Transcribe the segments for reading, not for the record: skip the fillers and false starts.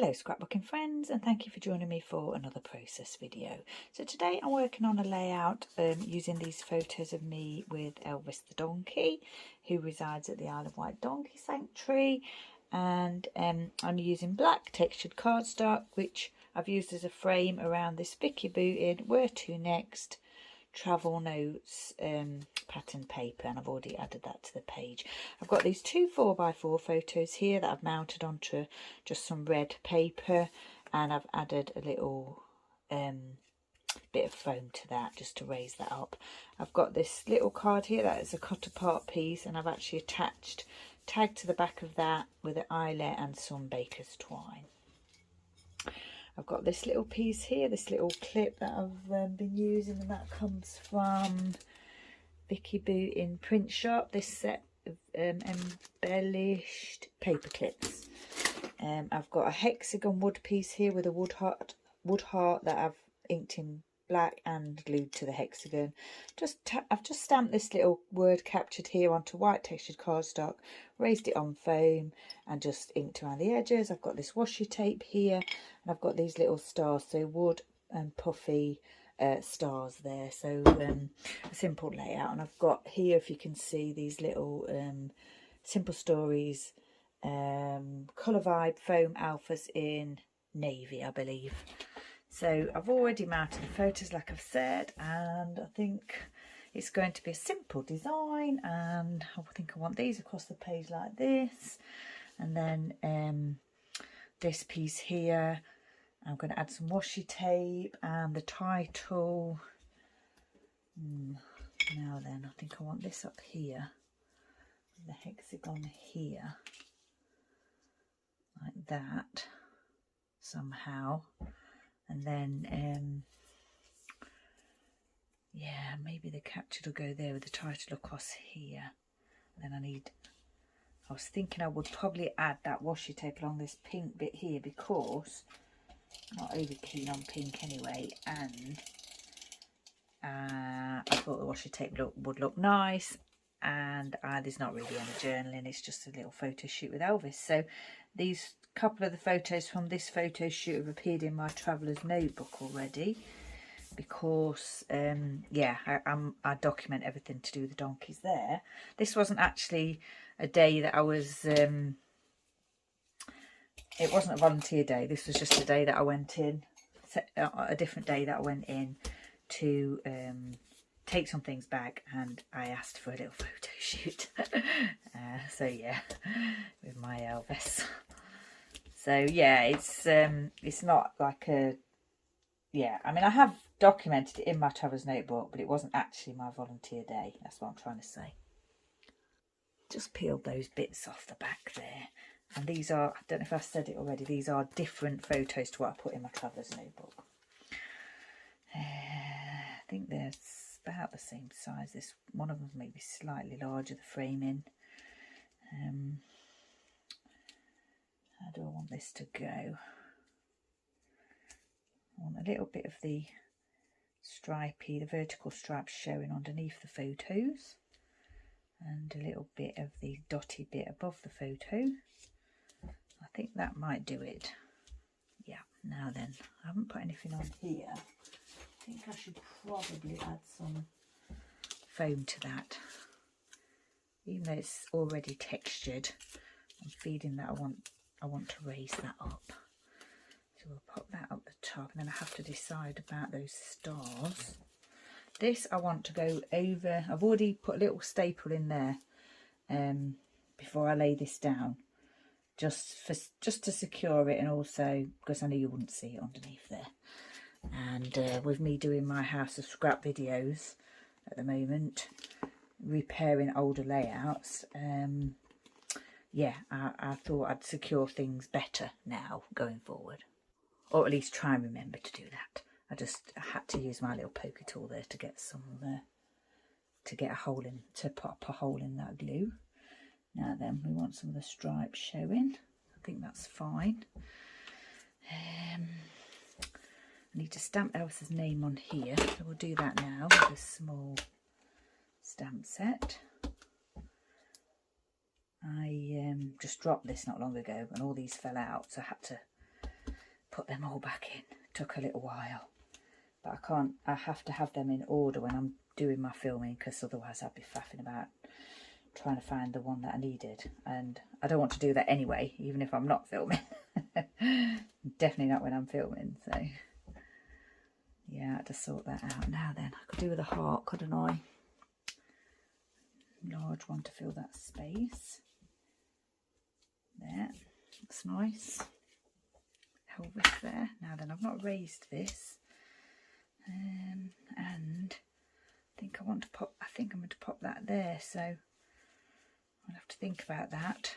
Hello scrapbooking friends, and thank you for joining me for another process video. So today I'm working on a layout using these photos of me with Elvis the donkey, who resides at the Isle of Wight Donkey Sanctuary, and I'm using black textured cardstock, which I've used as a frame around this Vicki Boutin Where to Next travel notes pattern paper, and I've already added that to the page. I've got these two 4x4 photos here that I've mounted onto just some red paper, and I've added a little bit of foam to that just to raise that up. I've got this little card here that is a cut apart piece, and I've actually tagged to the back of that with an eyelet and some baker's twine. I've got this little piece here, this little clip that I've been using, and that comes from Vicki Boutin Print Shop, this set of embellished paper clips. I've got a hexagon wood piece here with a wood heart that I've inked in black and glued to the hexagon. I've just stamped this little word captured here onto white textured cardstock, raised it on foam and just inked around the edges. I've got this washi tape here, and I've got these little stars, so wood and puffy stars there. So a simple layout. And I've got here, if you can see, these little Simple Stories colour vibe foam alphas in navy, I believe. So I've already mounted the photos, like I've said, and I think it's going to be a simple design, and I think I want these across the page like this, and then this piece here I'm going to add some washi tape, and the title, now then, I think I want this up here, the hexagon here, like that somehow. And then, yeah, maybe the capture will go there with the title across here. And then I was thinking I would probably add that washi tape along this pink bit here, because I'm not over keen on pink anyway. And I thought the washi tape would look nice. And there's not really any journaling, it's just a little photo shoot with Elvis. So these couple of the photos from this photo shoot have appeared in my traveller's notebook already, because yeah, I document everything to do with the donkeys there. This wasn't actually a day that I was it wasn't a volunteer day, this was just a day that I went in, a different day that I went in to take some things back, and I asked for a little photo shoot. So yeah, with my Elvis. So yeah, it's not like a, yeah, I mean, I have documented it in my traveller's notebook, but it wasn't actually my volunteer day. That's what I'm trying to say. Just peeled those bits off the back there. And these are, I don't know if I've said it already, these are different photos to what I put in my traveller's notebook. I think they're about the same size. This one of them may be slightly larger, the framing. How do I want this to go? I want a little bit of the stripy, the vertical stripes showing underneath the photos, and a little bit of the dotty bit above the photo. I think that might do it. Yeah, now then, I haven't put anything on here. I think I should probably add some foam to that. Even though it's already textured, I'm feeling that I want to raise that up. So we'll pop that up the top, and then I have to decide about those stars. This I want to go over. I've already put a little staple in there before I lay this down, just to secure it, and also because I knew you wouldn't see it underneath there. And with me doing my House of Scrap videos at the moment, repairing older layouts, yeah, I thought I'd secure things better now going forward, or at least try and remember to do that. I had to use my little poker tool there to get some to get a hole in, to pop a hole in that glue. Now then, we want some of the stripes showing. I think that's fine. I need to stamp Elsa's name on here, so we'll do that now with a small stamp set. I just dropped this not long ago, and all these fell out, so I had to put them all back in. Took a little while, but I have to have them in order when I'm doing my filming, because otherwise I'd be faffing about trying to find the one that I needed, and I don't want to do that anyway, even if I'm not filming. Definitely not when I'm filming. So yeah, I had to sort that out. Now then, I could do with a heart, couldn't I? Large one to fill that space. There, looks nice. Elvis there. Now then, I've not raised this, and I think I want to pop. I think I'm going to pop that there. So I'll have to think about that.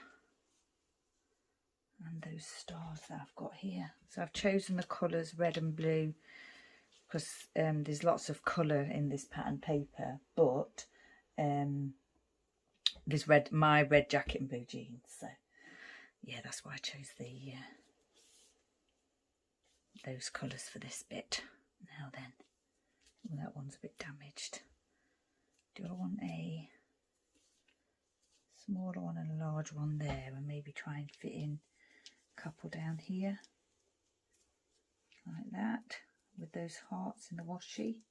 And those stars that I've got here. So I've chosen the colours red and blue because there's lots of colour in this pattern paper, but there's my red jacket and blue jeans. So yeah, that's why I chose the those colours for this bit. Now then, oh, that one's a bit damaged. Do I want a smaller one and a large one there, and maybe try and fit in a couple down here like that with those hearts in the washi?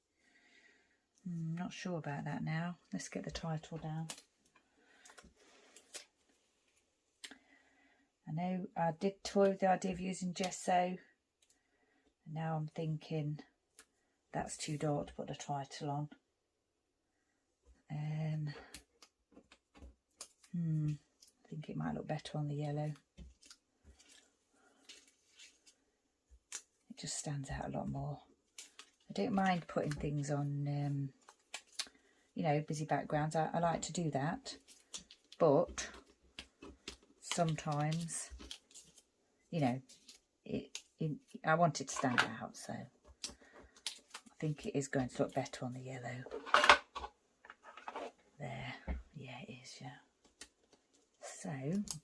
Not sure about that now. Let's get the title down. I know I did toy with the idea of using gesso, and now I'm thinking that's too dark to put the title on. I think it might look better on the yellow. It just stands out a lot more. I don't mind putting things on, you know, busy backgrounds. I like to do that, but sometimes, you know, I want it to stand out, so I think it is going to look better on the yellow. There, yeah, it is, yeah. So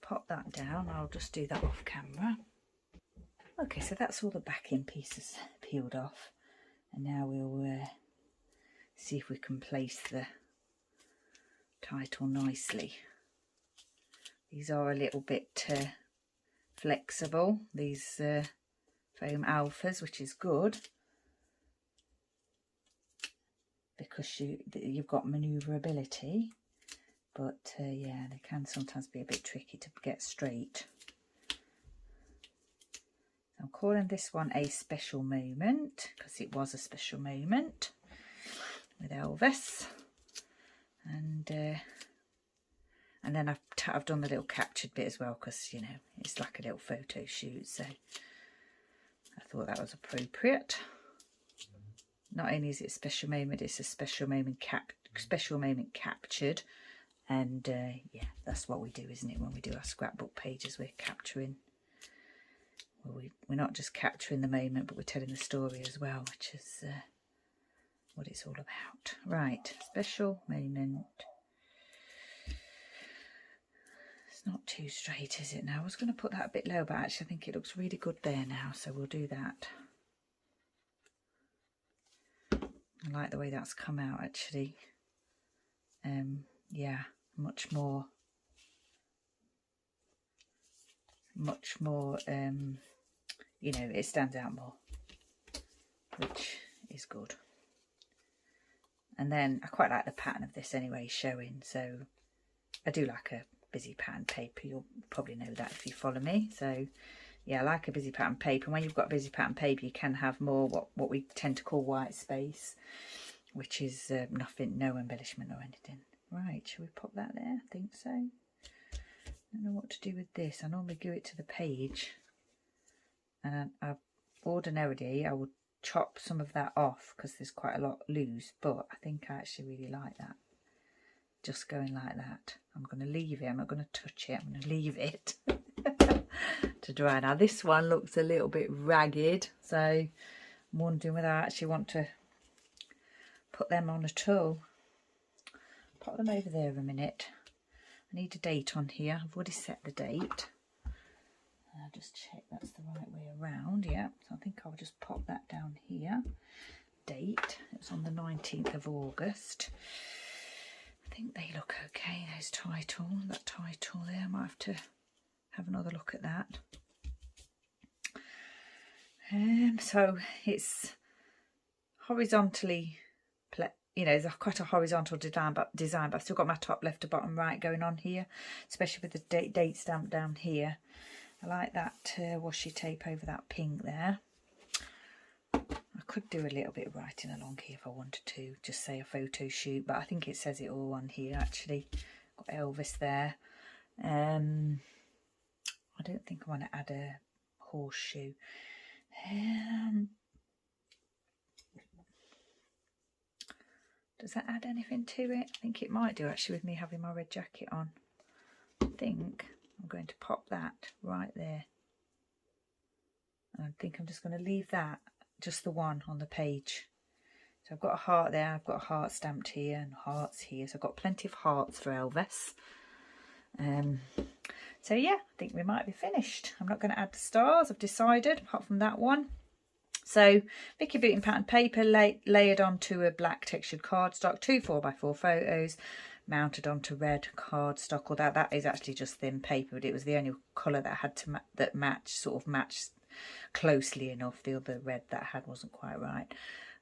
pop that down. I'll just do that off camera. Okay, so that's all the backing pieces peeled off, and now we'll see if we can place the title nicely. These are a little bit flexible, these foam alphas, which is good because you've got manoeuvrability, but yeah, they can sometimes be a bit tricky to get straight. I'm calling this one a special moment because it was a special moment with Elvis, and then I've done the little captured bit as well because, you know, it's like a little photo shoot, so I thought that was appropriate. Not only is it a special moment, it's a special moment captured, and yeah, that's what we do, isn't it? When we do our scrapbook pages, we're capturing. Well, we're not just capturing the moment, but we're telling the story as well, which is what it's all about. Right, special moment. It's not too straight, is it now? I was going to put that a bit lower, but actually I think it looks really good there now, so we'll do that. I like the way that's come out, actually. Yeah, much more, you know, it stands out more, which is good. And then I quite like the pattern of this anyway, showing, so I do like a busy pattern paper. You'll probably know that if you follow me. So yeah, I like a busy pattern paper. And when you've got a busy pattern paper, you can have more what we tend to call white space, which is nothing, no embellishment or anything. Right, shall we pop that there? I think so. I don't know what to do with this. I normally glue it to the page, and ordinarily I would chop some of that off because there's quite a lot loose, but I think I actually really like that, just going like that. I'm going to leave it, I'm not going to touch it, I'm going to leave it to dry. Now this one looks a little bit ragged, so I'm wondering whether I actually want to put them on at all. Pop them over there a minute. I need a date on here. I've already set the date. I'll just check that's the right way around. Yeah, so I think I'll just pop that down here. Date. It's on the 19th of August. I think they look okay, those titles. That title there, I might have to have another look at that. So it's horizontally, you know, there's quite a horizontal design, but I've still got my top left to bottom right going on here, especially with the date stamp down here. I like that washi tape over that pink there. I could do a little bit of writing along here if I wanted to, just say a photo shoot, but I think it says it all on here actually. Got Elvis there. I don't think I want to add a horseshoe. Does that add anything to it? I think it might do actually with me having my red jacket on. I think I'm going to pop that right there. And I think I'm just going to leave that, just the one on the page. So I've got a heart there, I've got a heart stamped here and hearts here. So I've got plenty of hearts for Elvis. So yeah, I think we might be finished. I'm not going to add the stars, I've decided, apart from that one. So Vicki Boutin pattern paper layered onto a black textured cardstock, 2 4x4 photos, mounted onto red cardstock. Although that is actually just thin paper, but it was the only colour that had to matched closely enough. The other red that I had wasn't quite right.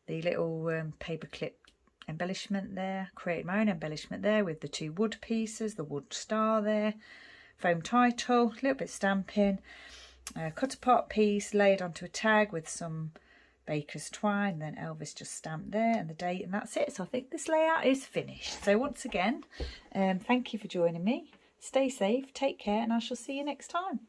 The little paper clip embellishment there, created my own embellishment there with the 2 wood pieces, the wood star there, foam title, a little bit stamping, cut a pot piece laid onto a tag with some baker's twine, then Elvis just stamped there and the date, and that's it. So I think this layout is finished. So once again, thank you for joining me. Stay safe, take care, and I shall see you next time.